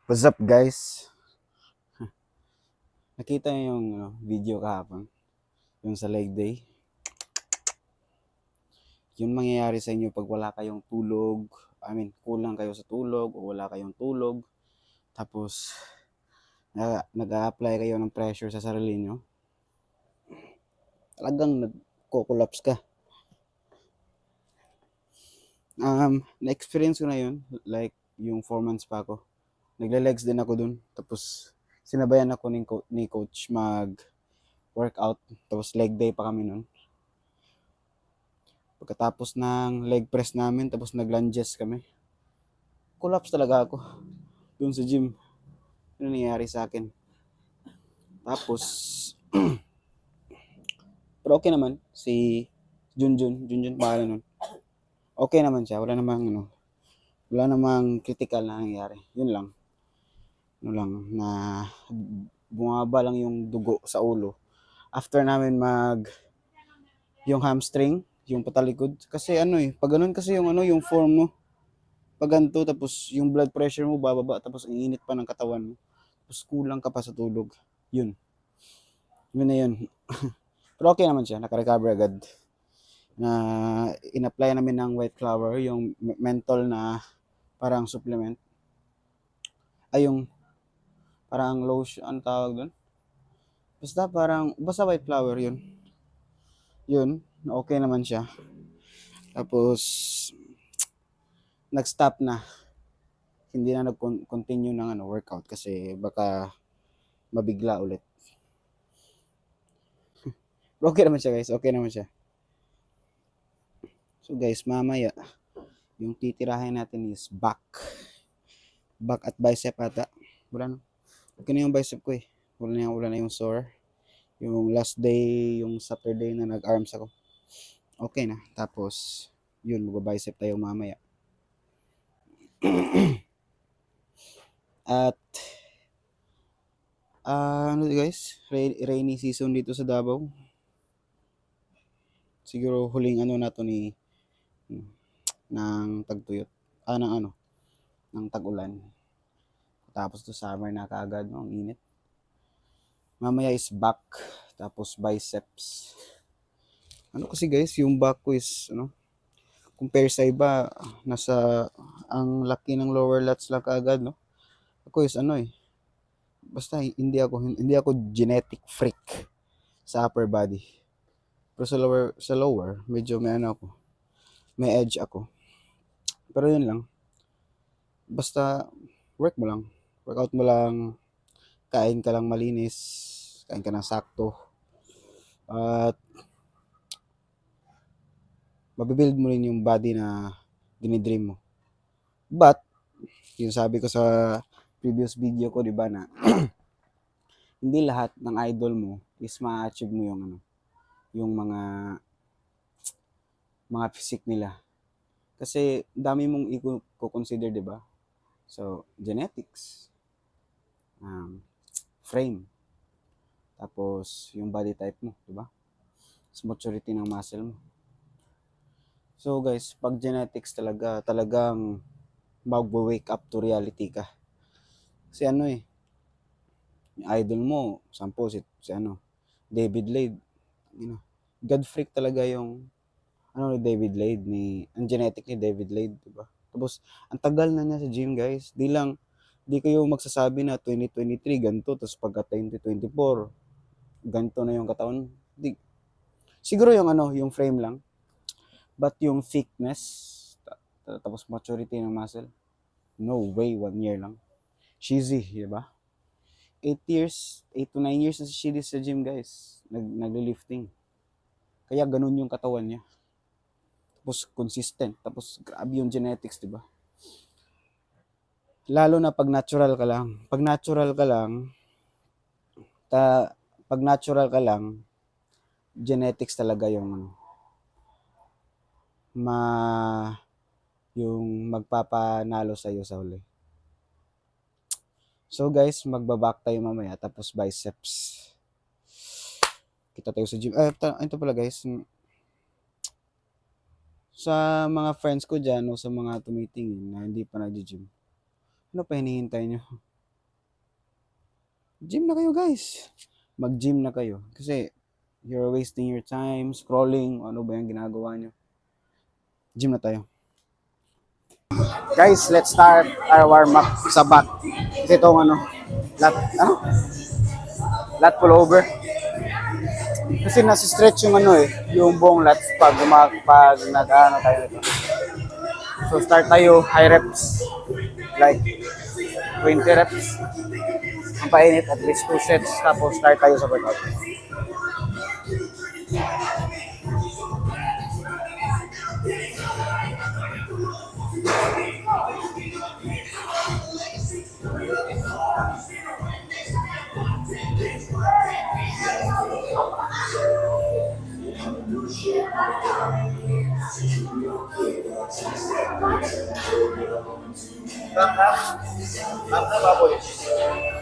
What's up guys? Nakita niyo yung video kahapon, yung sa leg day. Yun mangyayari sa inyo pag wala kayong tulog. Kulang kayo sa tulog o wala kayong tulog. Tapos, nag-a-apply kayo ng pressure sa sarili nyo. Talagang nagko-collapse ka. Na-experience ko na yun. Like, yung 4 months pa ako. Nagle-legs din ako dun. Tapos, sinabayan ako ni coach mag-workout. Tapos, leg day pa kami nun. Pagkatapos ng leg press namin, tapos nag-lunges kami. Collapse talaga ako dun sa gym. Ano nangyayari sa akin? Tapos, pero okay naman. Si Junjun pangalan nun. Okay naman siya. Wala namang critical na nangyayari. Yun lang. Na bumaba lang yung dugo sa ulo. After namin yung hamstring, yung patalikod. Kasi pag ganun kasi yung form mo. Pag ganito, tapos yung blood pressure mo bababa, tapos ang init pa ng katawan mo. Tapos kulang ka pa sa tulog. Yun. Yun na yun. Pero okay naman siya. Naka-recover agad. Na in-apply namin ng white flower, yung menthol na parang supplement. Ay, yung parang lotion, ang tawag doon? Basta white flower yun. Yun, okay naman siya. Tapos, nag-stop na. Hindi na nag-continue ng workout kasi baka mabigla ulit. Pero okay naman siya guys, okay naman siya. So guys, mamaya, yung titirahin natin is back. Back at bicep ata. Wala na. Okay na yung bicep ko eh. Wala na yung sore. Yung last day, yung Saturday na nag-arms ako. Okay na. Tapos, yun, mag-bicep tayo mamaya. At, guys, rainy season dito sa Davao. Siguro huling na to ng tagtuyot. Ng tag-ulan. Tapos to summer na kaagad, no? Ang init. Mamaya is back, tapos biceps. Kasi guys, yung back ko is, compare sa iba, ang laki ng lower lats lang kaagad, no? Ako is basta hindi ako genetic freak sa upper body. Pero sa lower, medyo may edge ako. Pero yun lang. Basta workout mo lang, kain ka lang malinis, kain ka ng sakto. At mabibuild mo rin yung body na dinidream mo. But, yung sabi ko sa previous video ko, di ba, na hindi lahat ng idol mo is ma-achieve mo yung mga physique nila. Kasi dami mong i-consider, di ba? So, genetics, frame, tapos yung body type mo, di ba? Maturity ng muscle mo. So guys, pag genetics talagang mag-wake up to reality ka. Kasi yung idol mo, sampo si David Lade. God freak talaga yung ni David Lade, ang genetic ni David Lade, di ba? Tapos, ang tagal na niya sa gym, guys. Di kayo magsasabi na 2023 ganito, tapos pagka 2024, ganito na yung katawan. Siguro yung frame lang. But yung thickness, tapos maturity ng muscle, no way, 1 year lang. Cheesy, di ba? 8 to 9 years na si Shidi sa gym, guys. Nagli-lifting. Kaya ganun yung katawan niya. Tapos consistent. Tapos grabe yung genetics, di ba? Lalo na pag natural ka lang. Pag natural ka lang, genetics talaga yung magpapanalo sa iyo sa huli. So guys, magbaback tayo mamaya, tapos biceps. Kita tayo sa gym. Ito pala guys, sa mga friends ko dyan o sa mga tumitingin na hindi pa nag-gym, ano pa hinihintay nyo? Gym na kayo guys. Mag-gym na kayo. Kasi you're wasting your time scrolling. Ano ba yung ginagawa nyo? Gym na tayo. Guys, let's start our warm-up sa back. Kasi itong lat pullover. Kasi nasi-stretch yung yung buong lats pag nag-ano tayo nito. So start tayo, high reps. Like 20 reps. Ang painit, at least 2 sets. Tapos start tayo sa workout.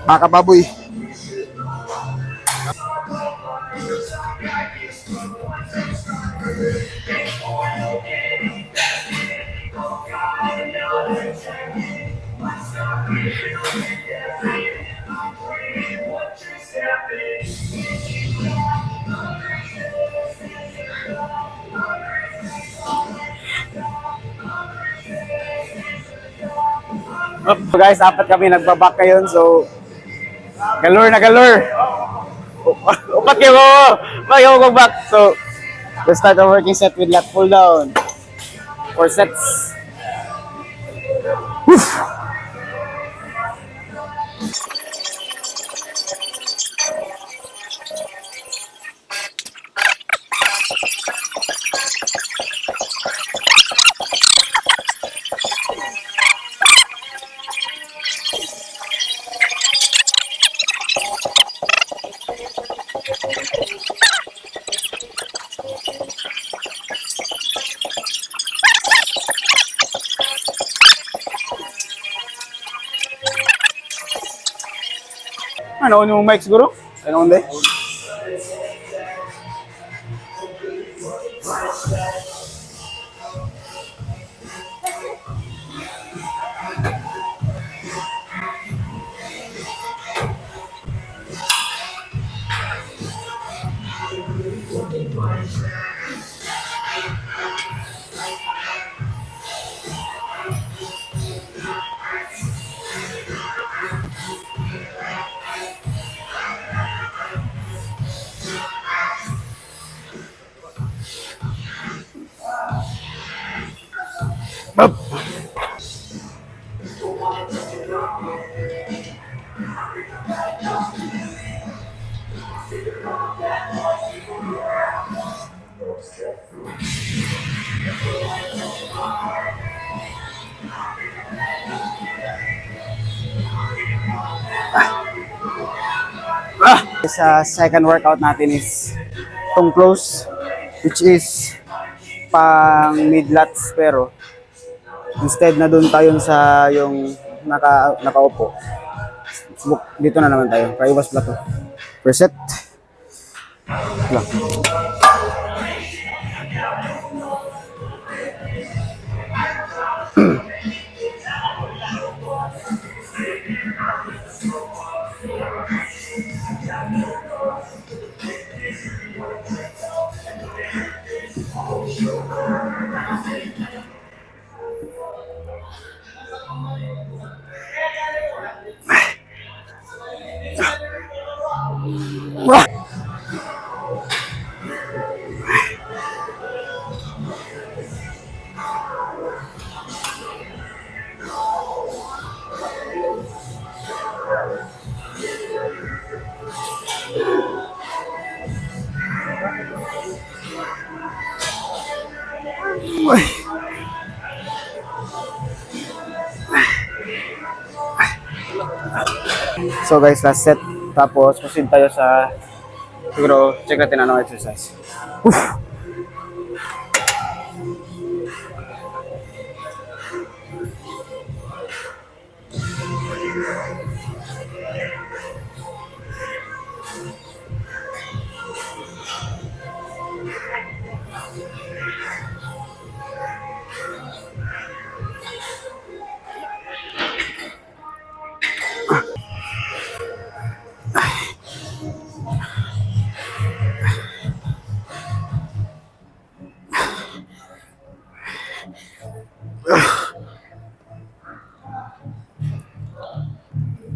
Baka baboy. So guys, apat kami nagbabak ngayon. So, galore na galore. Upat kayo mo. Magaw ko back. So, let's start our working set with lat pull down. 4 sets. Ano yung mic siguro? Ano hindi? Up. Sa second workout natin is tong close, which is pang mid lats, pero instead na doon tayo sa yung nakaupo. Dito na naman tayo. Paiwas pala to. First set. Lang. So guys, last set. Tapos proceed tayo sa siguro check natin anong exercise.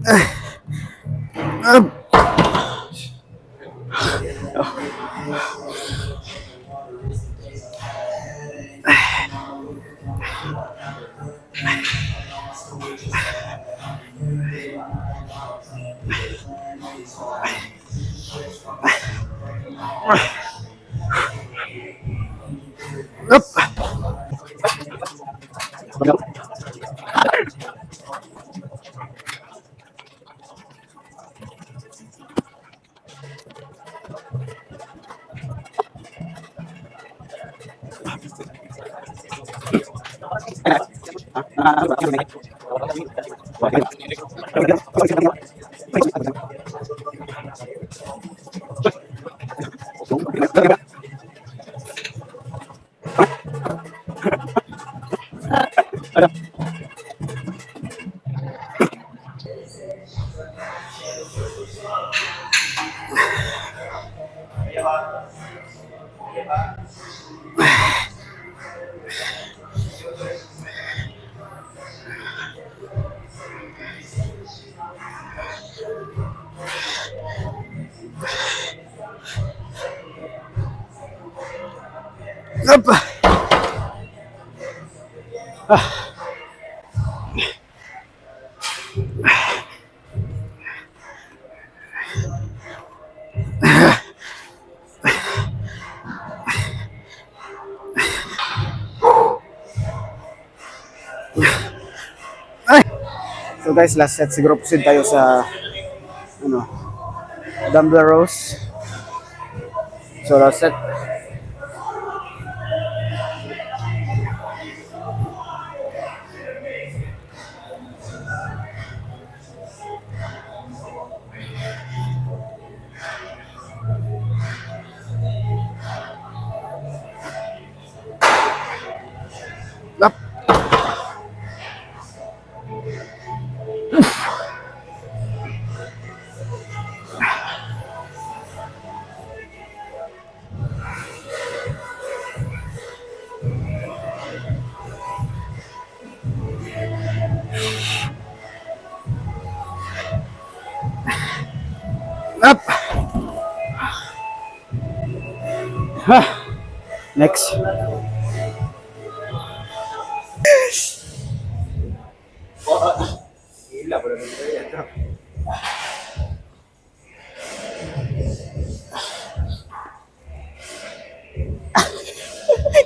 Up. Up. So guys, last set siguro proceed tayo sa ano, dumbbell rows. So last set. Up. Up. Next.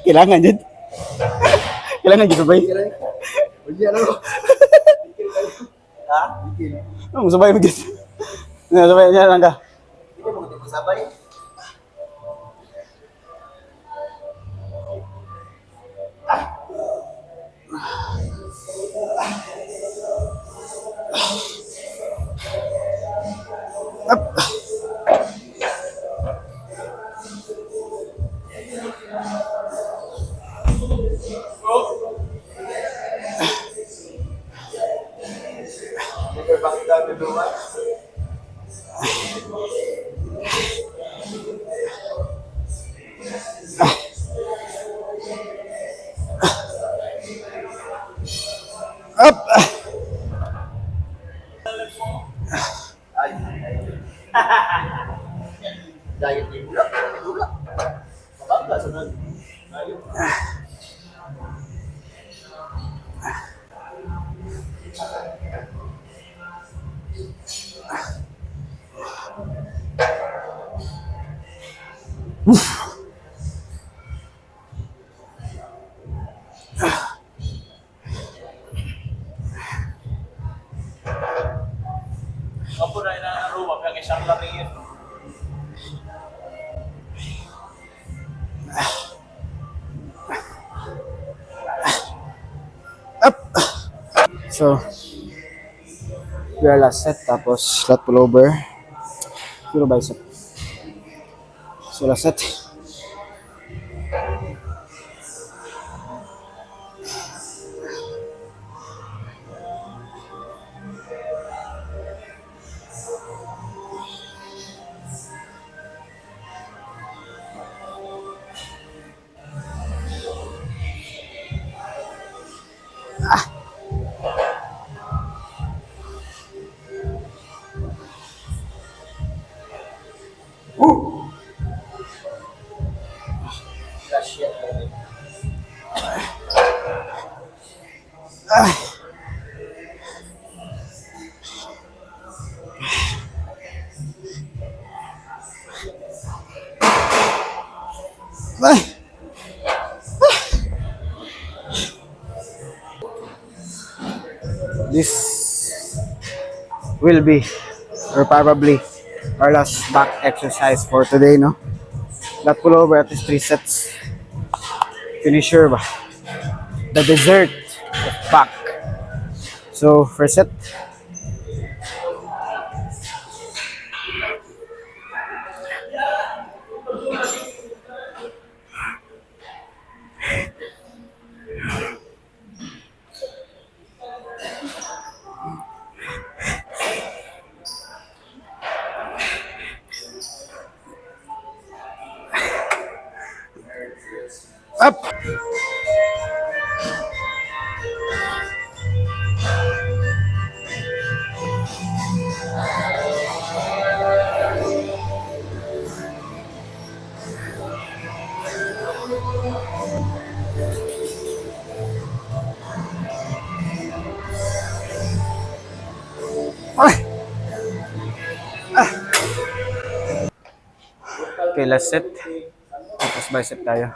Kailangan dyan. Kailangan dyan sabay. Ha? Sabay mo dyan. Sabay niya lang ka. Hindi mo hindi sabay. Hindi ba kita dulu? Up. Diet ni gula, gula. Mabangga sunod. Ayun. Apa na ina rumah yang isang lari yun. Up. So, we are last set. Tapos, flat pullover. Puro bicep. So, last set. Ay! This will be, or probably, our last back exercise for today, no? That pullover at least 3 sets. Finisher ba? The dessert of back. So, first set. Up! Ay! Okay, last set. Tapos bicep tayo.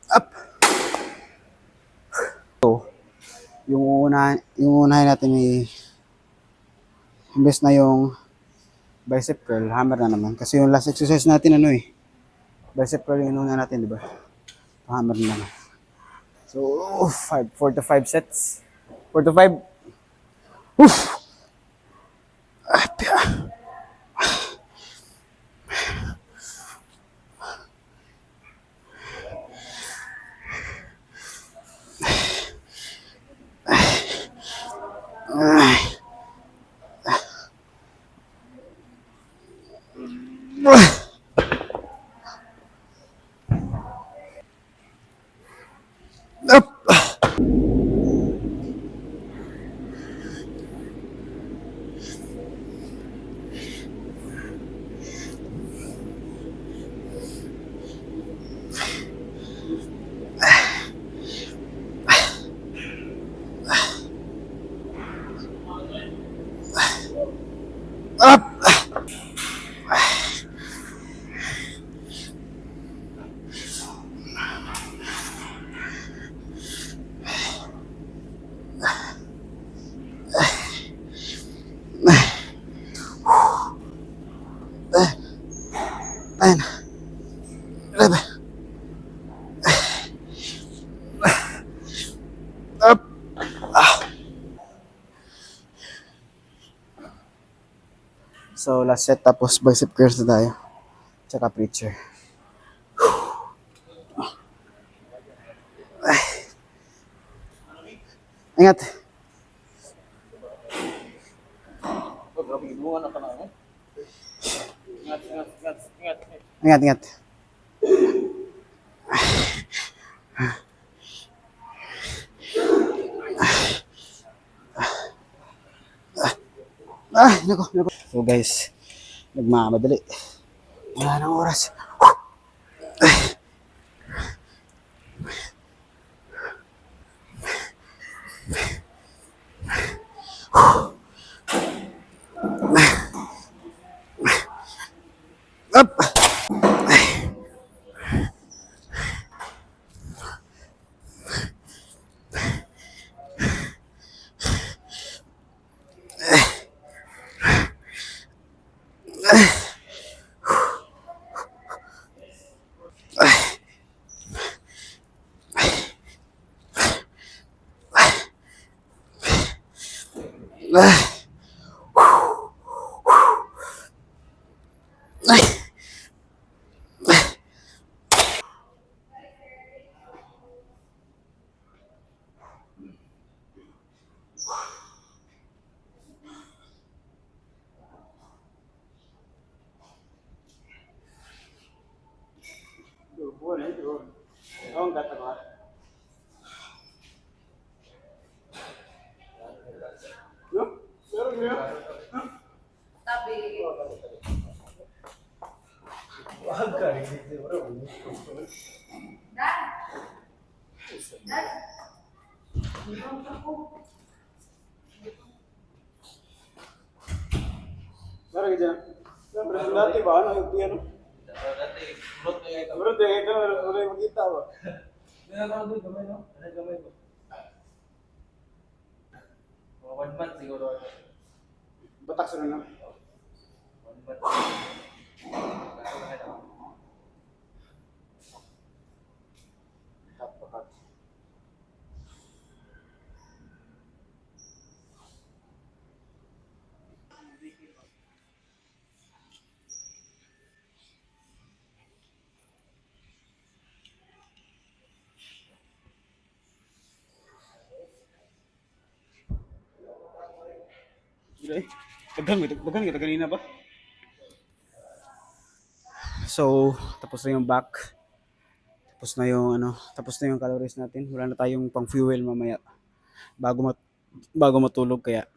Up! So, yung unahin natin ay imbes na yung bicep curl, hammer na naman. Kasi yung last exercise natin ano eh, bicep curl yung una natin, di ba? Hammer na naman. So, 4 to 5 sets. 4 to 5. Oof! Up! Up! Nine, 11. Up! So, last set tapos bicep curls na tayo. Tsaka preacher. Ingat! Grabe, bunga na ka na, eh. Ingat, ingat, ingat, ingat. Ingat, ingat. Nako, nako. So guys, nagmamadali. Wala nang oras. Up! Sorry dyan. Siyempre, dati ba? Ano yung piano? Dati, kulot na yung Siguro din, ito, wala yung makita ba? Ginagawa doon, gamay no? Ano yung gamay ko? Mga 1 month siguro. Batak sa na. 1 month. Batak. Gila eh. Dagan kita kanina ba? So, tapos na yung back. Tapos na yung ano, tapos na yung calories natin. Wala na tayong pang fuel mamaya bago bago matulog kaya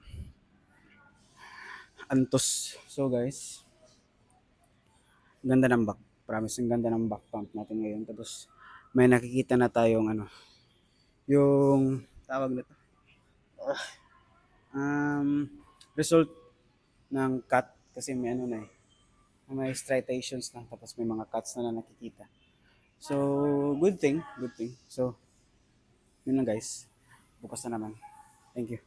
antos. So guys, ganda ng back. Promise, ang ganda ng back pump natin ngayon. Tapos may nakikita na tayong ano, yung tawag nito. Result ng cut kasi may ano na eh. May striations na tapos may mga cuts na nakikita. So, good thing, good thing. So, yun lang guys. Bukas na naman. Thank you.